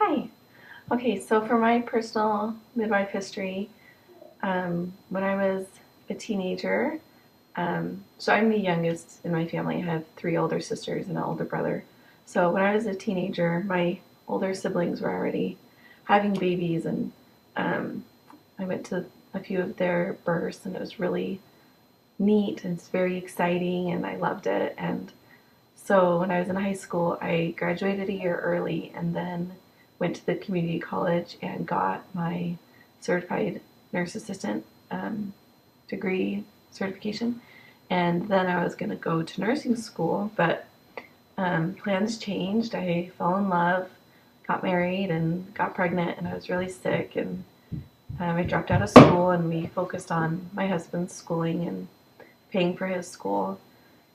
Hi. Okay, so for my personal midwife history, when I was a teenager, so I'm the youngest in my family. I have three older sisters and an older brother. So when I was a teenager, my older siblings were already having babies, and um, I went to a few of their births, and it was really neat and it's very exciting, and I loved it. And so when I was in high school, I graduated a year early and then went to the community college and got my certified nurse assistant degree certification. And then I was going to go to nursing school, but plans changed. I fell in love, got married, and got pregnant, and I was really sick. And I dropped out of school, and we focused on my husband's schooling and paying for his school.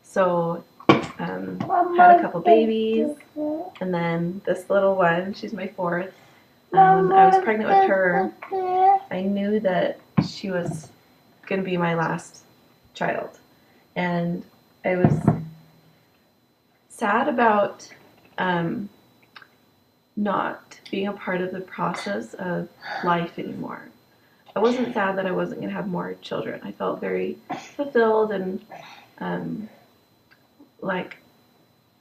So had a couple babies, and then this little one, she's my fourth. When I was pregnant with her, I knew that she was going to be my last child. And I was sad about not being a part of the process of life anymore. I wasn't sad that I wasn't going to have more children. I felt very fulfilled and like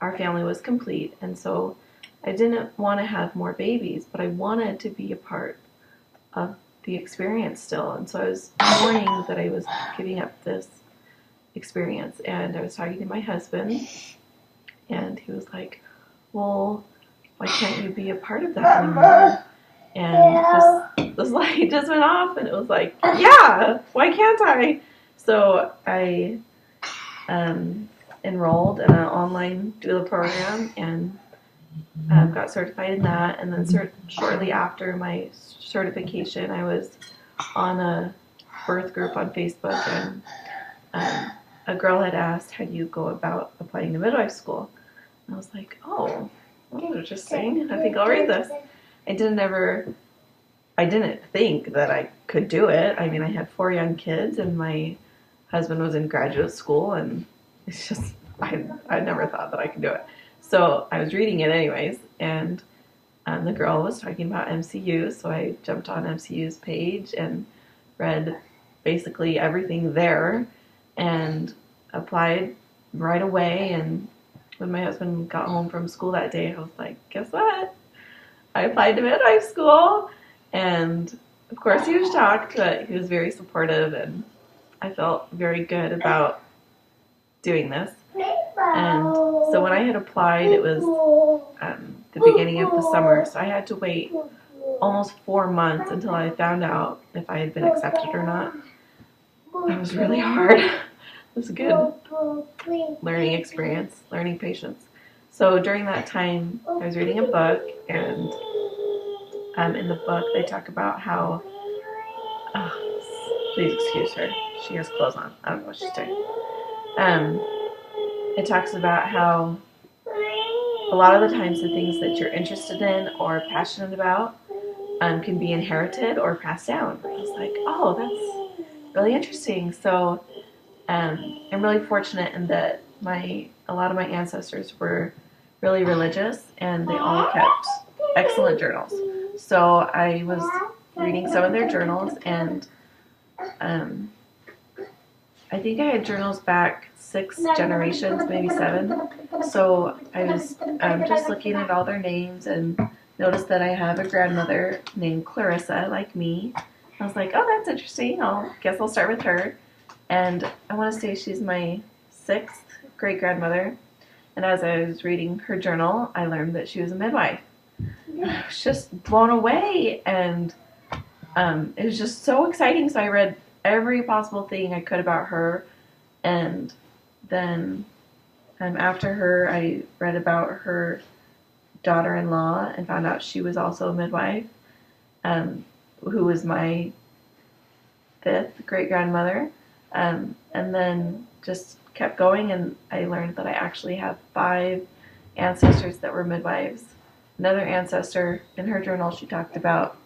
our family was complete, and so I didn't want to have more babies, but I wanted to be a part of the experience still. And so I was mourning that I was giving up this experience, and I was talking to my husband, and he was like, well, why can't you be a part of that anymore? And this light just went off, and it was like, yeah, why can't I? So I enrolled in an online doula program and got certified in that. And then shortly after my certification, I was on a birth group on Facebook, and a girl had asked, how do you go about applying to midwife school? And I was like, oh, that's interesting. I think I'll read this. I didn't think that I could do it. I mean, I had 4 young kids, and my husband was in graduate school, and it's just, I never thought that I could do it. So I was reading it anyways, and the girl was talking about MCU, so I jumped on MCU's page and read basically everything there and applied right away. And when my husband got home from school that day, I was like, guess what? I applied to midwife school. And of course he was shocked, but he was very supportive, and I felt very good about doing this. And so when I had applied, it was the beginning of the summer, so I had to wait almost 4 months until I found out if I had been accepted or not. It was really hard. It was a good learning experience, learning patience. So during that time, I was reading a book, and in the book they talk about how, please excuse her, she has clothes on, I don't know what she's doing. It talks about how a lot of the times the things that you're interested in or passionate about can be inherited or passed down. I was like, oh, that's really interesting. So I'm really fortunate in that a lot of my ancestors were really religious, and they all kept excellent journals. So I was reading some of their journals, and I think I had journals back 6 generations, maybe 7. So I was just looking at all their names and noticed that I have a grandmother named Clarissa, like me. I was like, oh, that's interesting. Guess I'll start with her. And I want to say she's my 6th great-grandmother. And as I was reading her journal, I learned that she was a midwife. I was just blown away, and it was just so exciting. So I read every possible thing I could about her, and then after her, I read about her daughter-in-law and found out she was also a midwife, who was my 5th great-grandmother, and then just kept going, and I learned that I actually have 5 ancestors that were midwives. Another ancestor, in her journal, she talked about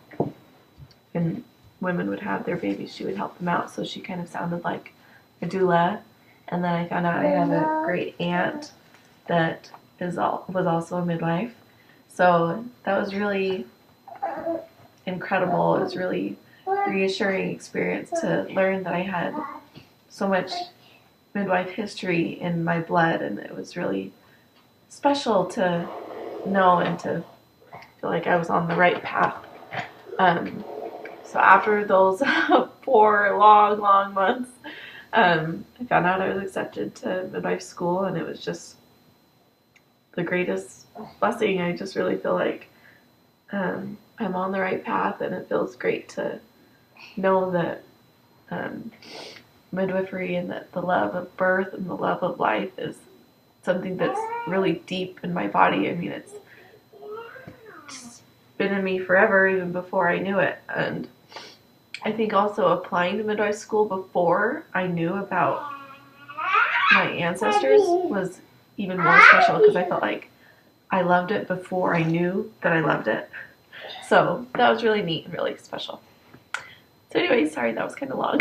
when women would have their babies, she would help them out, so she kind of sounded like a doula. And then I found out I have a great aunt that was also a midwife. So that was really incredible. It was really reassuring experience to learn that I had so much midwife history in my blood, and it was really special to know and to feel like I was on the right path. So after those 4 long months, I found out I was accepted to midwife school, and it was just the greatest blessing. I just really feel like I'm on the right path, and it feels great to know that midwifery and that the love of birth and the love of life is something that's really deep in my body. I mean, it's been in me forever, even before I knew it. And I think also applying to midwife school before I knew about my ancestors was even more special, because I felt like I loved it before I knew that I loved it. So that was really neat and really special. So anyway, sorry that was kind of long.